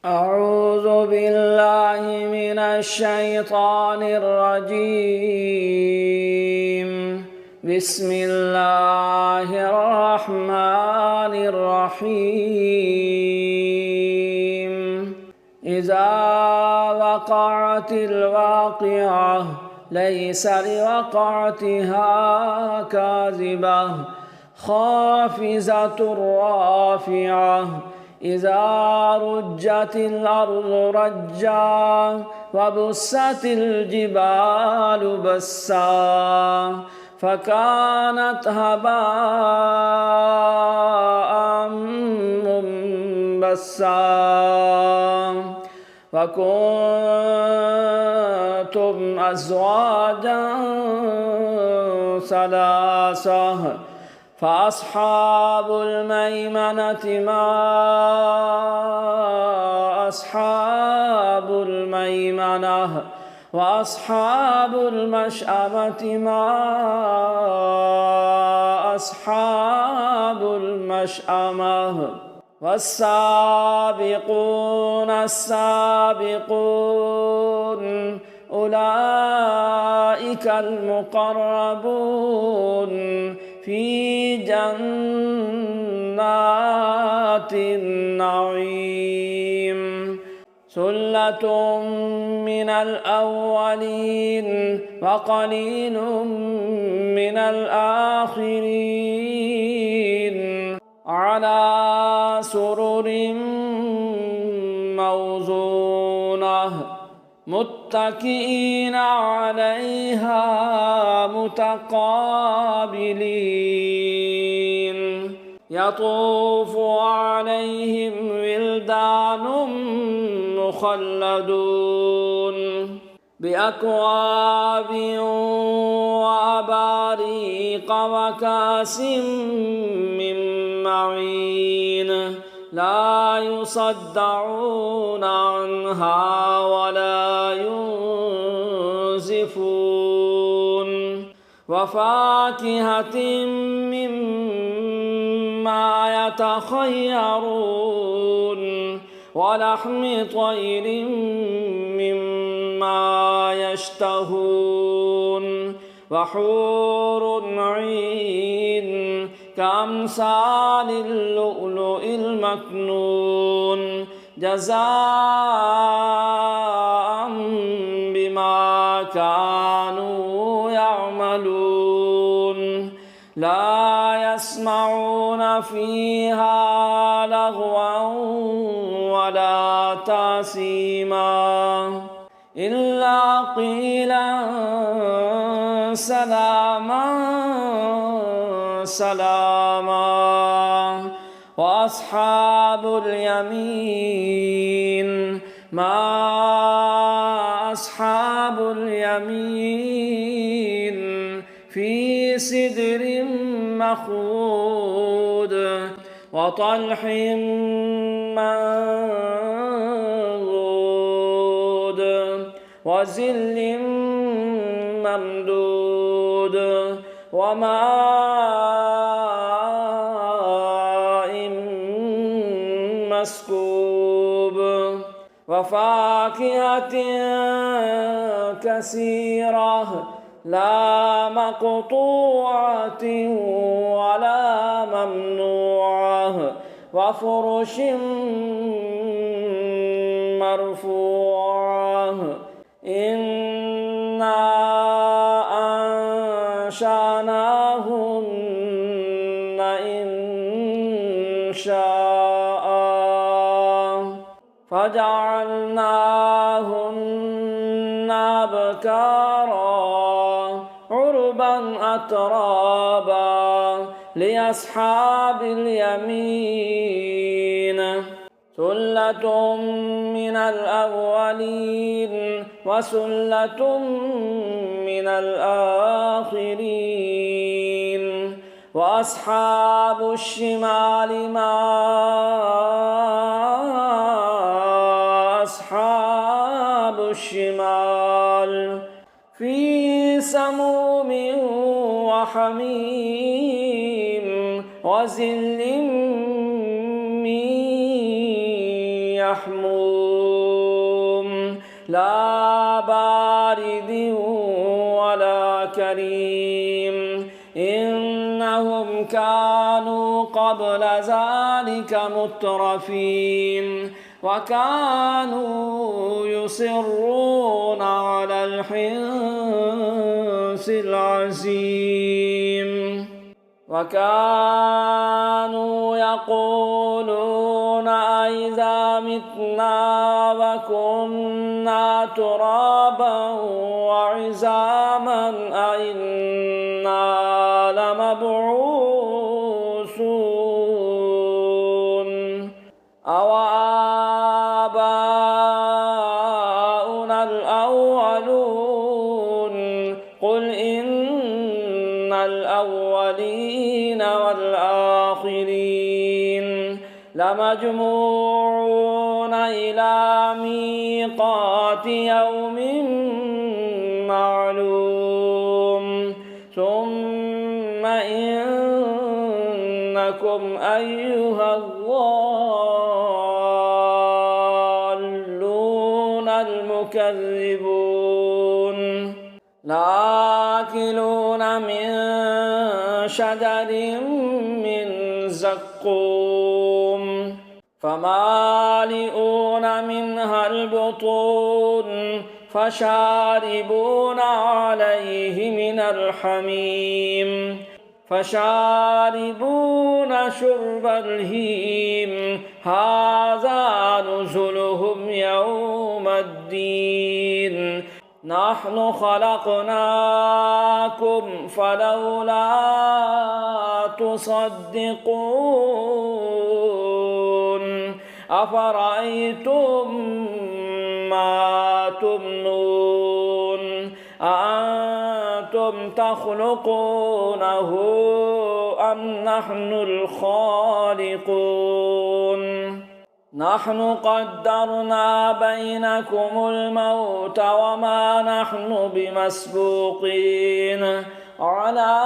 أعوذ بالله من الشيطان الرجيم. بسم الله الرحمن الرحيم. إذا وقعت الواقعة ليس لوقعتها كاذبة خافضة رافعة إذا رجت الأرض رجا وبست الجبال بسا فكانت هباء منبثا وكنتم أزواجا ثلاثة فأصحاب الميمنة ما أصحاب الميمنة وأصحاب المشأمة ما أصحاب المشأمة والسابقون السابقون أولئك المقربون في جنات النعيم ثلة من الأولين وقليل من الآخرين على سرر موضونة متكئين عليها متقابلين يطوف عليهم ولدان مخلدون بأكواب وأباريق وكأس من معين لا يصدعون عنها ولا ينزفون وفاكهة مما يتخيرون ولحم طير مما يشتهون وحور عين كأمثال اللؤلؤ المكنون جزاء بما كانوا يعملون لا يسمعون فيها لغوا ولا تأثيما إلا قيلا سلاما سلاما وأصحاب اليمين ما أصحاب اليمين في سدر مخضود وطلح منضود وظل ممدود وماء مسكوب وفاكهة كثيرة لا مقطوعة ولا ممنوعة وفرش مرفوعة إنا أنشأناهن إن شاء فجعلناهن أبكارا عربا أترابا لأصحاب اليمين ثلة من الأولين وثلة من الآخرين وأصحاب الشمال ما أصحاب الشمال في سموم وحميم وظل من يحموم مسموم لا بارد ولا كريم إنهم كانوا قبل ذلك مترفين وكانوا يصرون على الحنث العظيم وكانوا يقولون أئذا متنا وكنا ترابا وعظاما أئنا لمبعوثون أو آباؤنا الأولون قل إن الأولين والآخرين لمجموعون إلى ميقات يوم معلوم ثم إنكم أيها الضالون المكذبون لآكلون من شجر من زقوم فمالئون منها البطون فشاربون عليه من الحميم فشاربون شرب الهيم هذا نزلهم يوم الدين نحن خلقناكم فلولا تصدقون أفرأيتم ما تمنون أأنتم تخلقونه أم نحن الخالقون نحن قدرنا بينكم الموت وما نحن بمسبوقين على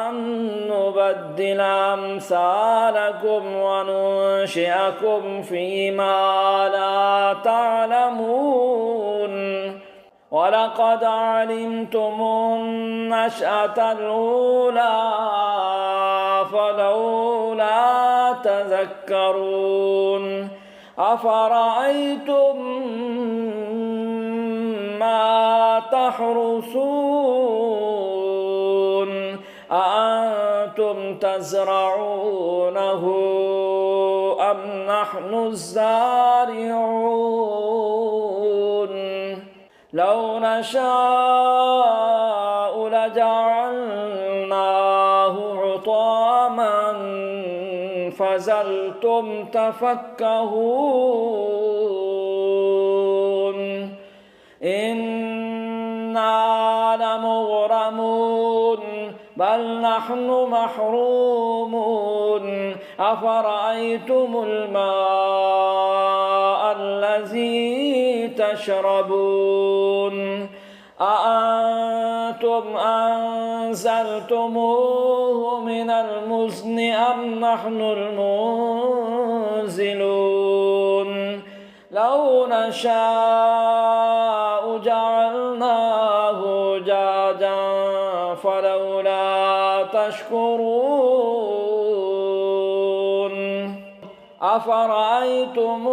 أن نبدل أمثالكم وننشئكم فيما لا تعلمون ولقد علمتم النشأة الأولى فلولا تذكرون أفرأيتم ما تحرثون أأنتم تزرعونه أم نحن الزارعون لو نشاء لجعلناه حطاما فظلتم تفكهون إنا لمغرمون بل نحن محرومون أفرأيتم الماء الذي تشربون أأنتم أنزلتموه من المزن أم نحن المنزلون لو نشاء جعلناه جاجا فلولا تشكرون أفرأيتم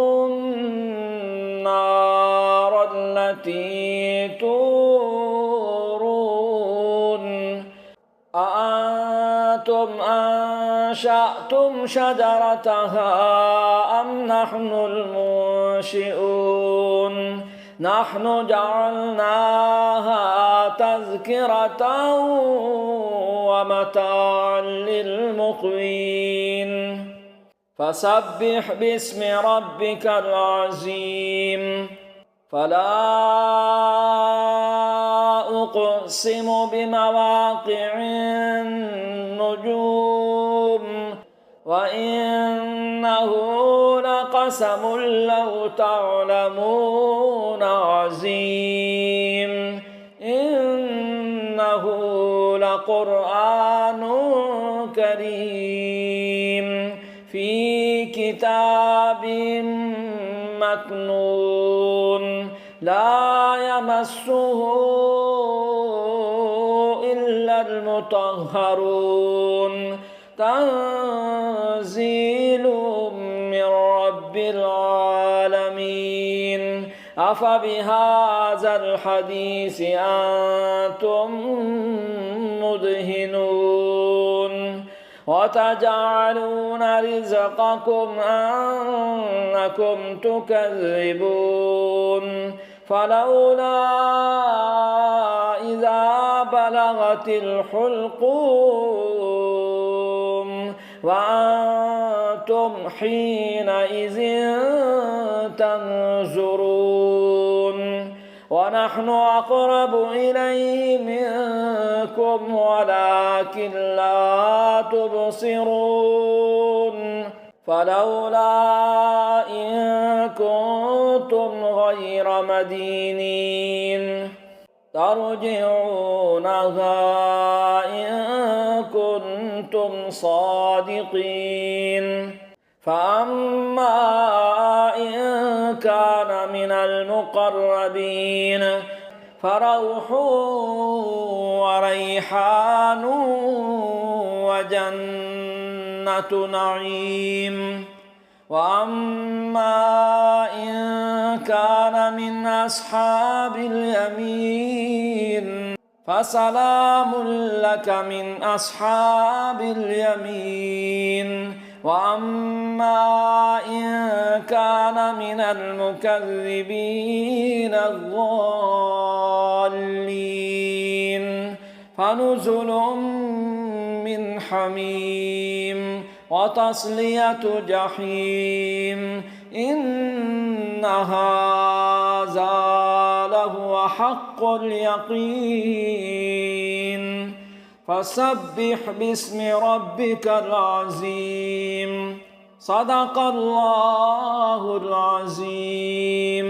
النار التي تورون أأنتم أنشأتم شجرتها أم نحن المنشئون نحن جعلناها تذكرة ومتاعا للمقوين فسبح باسم ربك العظيم فلا أقسم بمواقع النجوم وإنه لقسم لو تعلمون عظيم إنه لقرآن كريم في كتاب مكنون لا يمسه إلا المطهرون تنزيل من رب العالمين أفبهذا الحديث أنتم مدهنون وتجعلون رزقكم أنكم تكذبون فلولا إذا بلغت الحلقوم وأنتم حينئذ تنظرون ونحن أقرب إليه منكم ولكن لا تبصرون فلولا إن كنتم غير مدينين ترجعونها إن كنتم صادقين فأما إن كان من المقربين فروح وريحان وجنة نعيم وأما إن كان من أصحاب اليمين فسلام لك من أصحاب اليمين وأما إن كان من المكذبين الضالين فنزل من حميم وتصلية جحيم إن هذا لهو حق اليقين فسبح باسم ربك العظيم صدق الله العظيم.